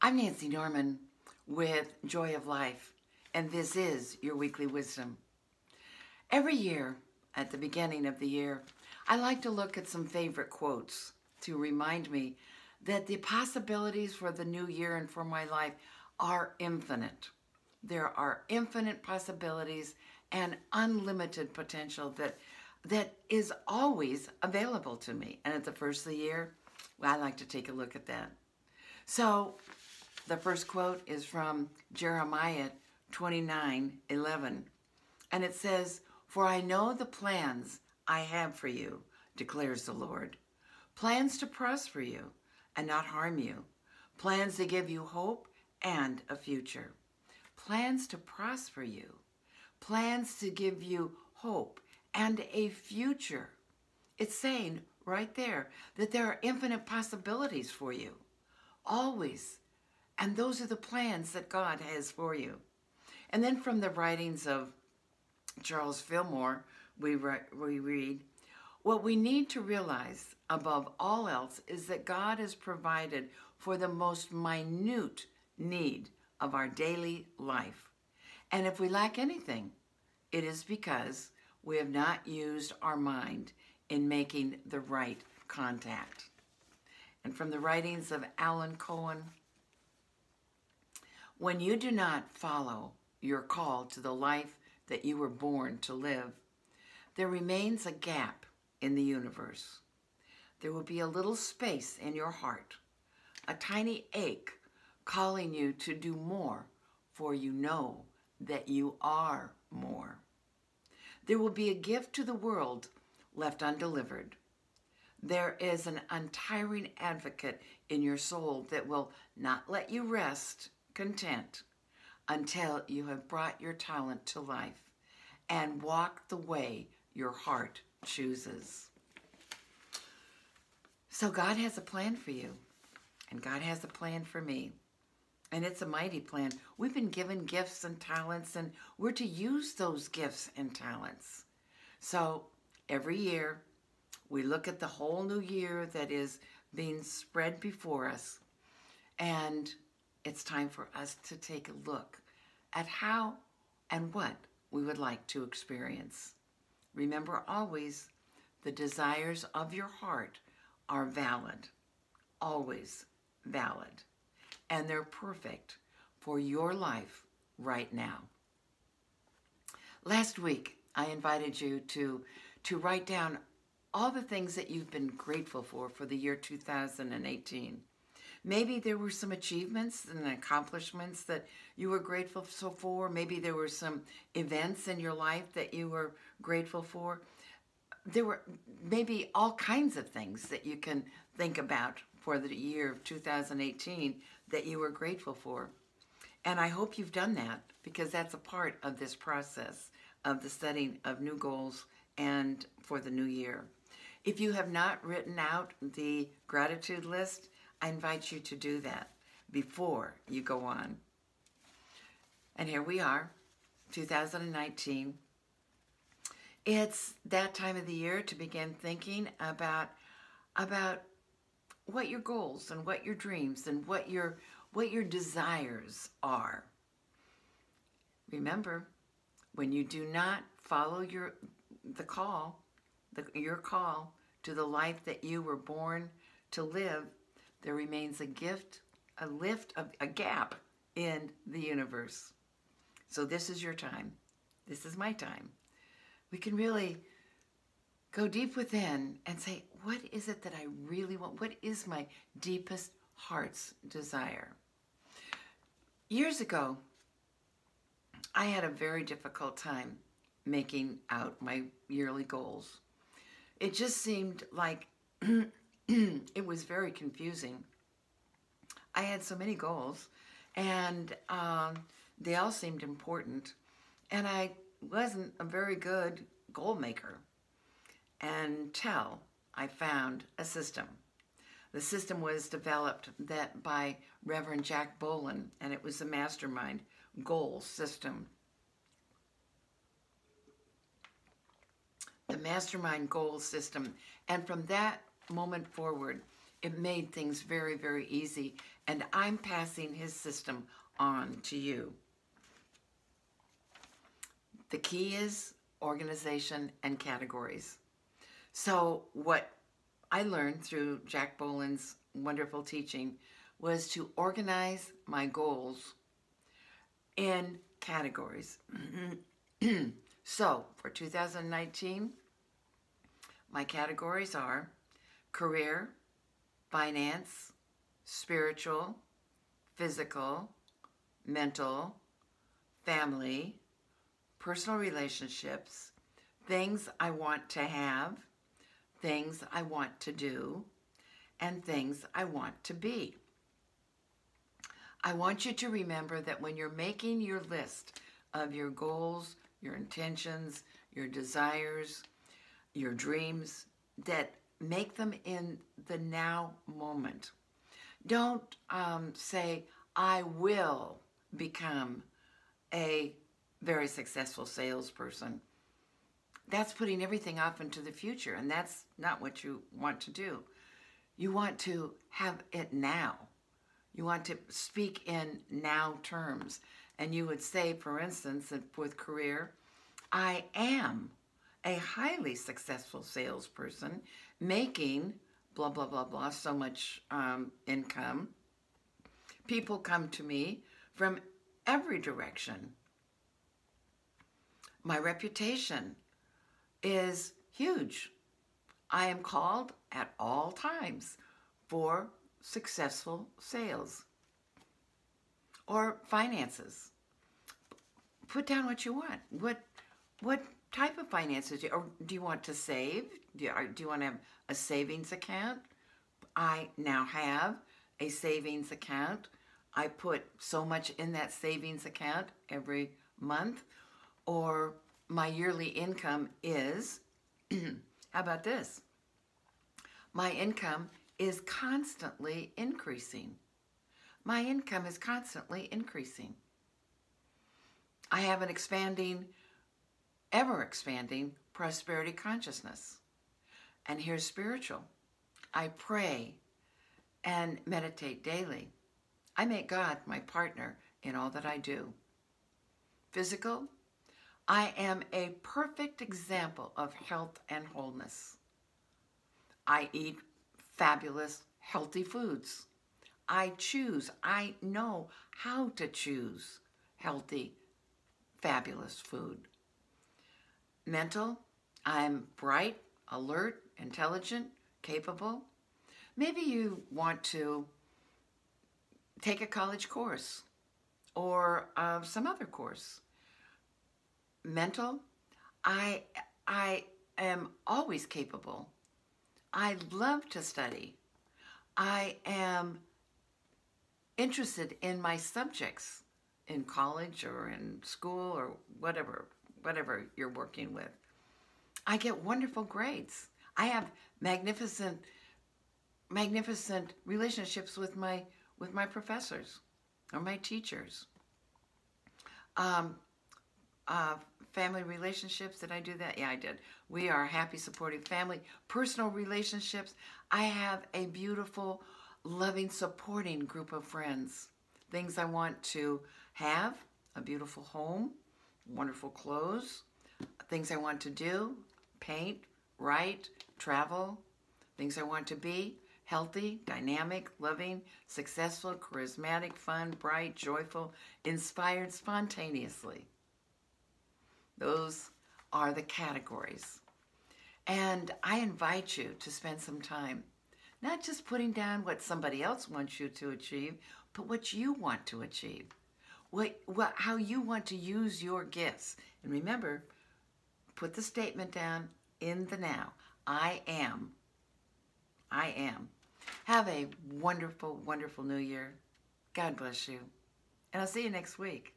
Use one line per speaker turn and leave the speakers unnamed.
I'm Nancy Norman with Joy of Life, and this is your weekly wisdom. Every year, at the beginning of the year, I like to look at some favorite quotes to remind me that the possibilities for the new year and for my life are infinite. There are infinite possibilities and unlimited potential that is always available to me. And at the first of the year, I like to take a look at that. So the first quote is from Jeremiah 29:11, and it says, "For I know the plans I have for you, declares the Lord, plans to prosper you and not harm you, plans to give you hope and a future." Plans to prosper you, plans to give you hope and a future. It's saying right there that there are infinite possibilities for you, always. And those are the plans that God has for you. And then from the writings of Charles Fillmore, we read, "What we need to realize above all else is that God has provided for the most minute need of our daily life. And if we lack anything, it is because we have not used our mind in making the right contact." And from the writings of Alan Cohen, "When you do not follow your call to the life that you were born to live, there remains a gap in the universe. There will be a little space in your heart, a tiny ache calling you to do more, for you know that you are more. There will be a gift to the world left undelivered. There is an untiring advocate in your soul that will not let you rest content until you have brought your talent to life and walk the way your heart chooses." So God has a plan for you, and God has a plan for me, and it's a mighty plan. We've been given gifts and talents, and we're to use those gifts and talents. So every year, we look at the whole new year that is being spread before us, and it's time for us to take a look at how and what we would like to experience. Remember always, the desires of your heart are valid, always valid, and they're perfect for your life right now. Last week, I invited you to write down all the things that you've been grateful for the year 2018. Maybe there were some achievements and accomplishments that you were grateful for. Maybe there were some events in your life that you were grateful for. There were maybe all kinds of things that you can think about for the year of 2018 that you were grateful for. And I hope you've done that, because that's a part of this process of the setting of new goals and for the new year. If you have not written out the gratitude list, I invite you to do that before you go on. And here we are, 2019. It's that time of the year to begin thinking about what your goals and what your dreams and what your desires are. Remember, when you do not follow your call to the life that you were born to live, there remains a gap in the universe. So this is your time. This is my time. We can really go deep within and say, what is it that I really want? What is my deepest heart's desire? Years ago, I had a very difficult time making out my yearly goals. It just seemed like it was very confusing. I had so many goals, and they all seemed important, and I wasn't a very good goal maker until I found a system. The system was developed by Reverend Jack Boland, and it was the Mastermind Goal System. The Mastermind Goal System. And from that moment forward, It made things very, very easy, and I'm passing his system on to you. The key is organization and categories. So what I learned through Jack Boland's wonderful teaching was to organize my goals in categories. So for 2019, my categories are career, finance, spiritual, physical, mental, family, personal relationships, things I want to have, things I want to do, and things I want to be. I want you to remember that when you're making your list of your goals, your intentions, your desires, your dreams, that make them in the now moment. Don't say, I will become a very successful salesperson. That's putting everything off into the future, and that's not what you want to do. You want to have it now. You want to speak in now terms. And you would say, for instance, with career, I am a highly successful salesperson making blah, blah, blah, blah, so much income. People come to me from every direction. My reputation is huge. I am called at all times for successful sales or finances. Put down what you want. What type of finances? Or do you want to save? Do you want to have a savings account? I now have a savings account. I put so much in that savings account every month. Or my yearly income is, how about this? My income is constantly increasing. My income is constantly increasing. I have an expanding, ever expanding prosperity consciousness. And here's spiritual. I pray and meditate daily. I make God my partner in all that I do. Physical, I am a perfect example of health and wholeness. I eat fabulous, healthy foods. I know how to choose healthy, fabulous food. Mental, I'm bright, alert, intelligent, capable. Maybe you want to take a college course or some other course. Mental, I am always capable. I love to study. I am interested in my subjects in college or in school or whatever you're working with. I get wonderful grades. I have magnificent relationships with my professors or my teachers. Family relationships, did I do that? Yeah, I did. We are a happy, supportive family. Personal relationships, I have a beautiful, loving, supporting group of friends. Things I want to have, a beautiful home, wonderful clothes, things I want to do, paint, write, travel, things I want to be, healthy, dynamic, loving, successful, charismatic, fun, bright, joyful, inspired, spontaneously. Those are the categories. And I invite you to spend some time, not just putting down what somebody else wants you to achieve, but what you want to achieve, how you want to use your gifts. And remember, put the statement down in the now. I am. I am. Have a wonderful, wonderful new year. God bless you. And I'll see you next week.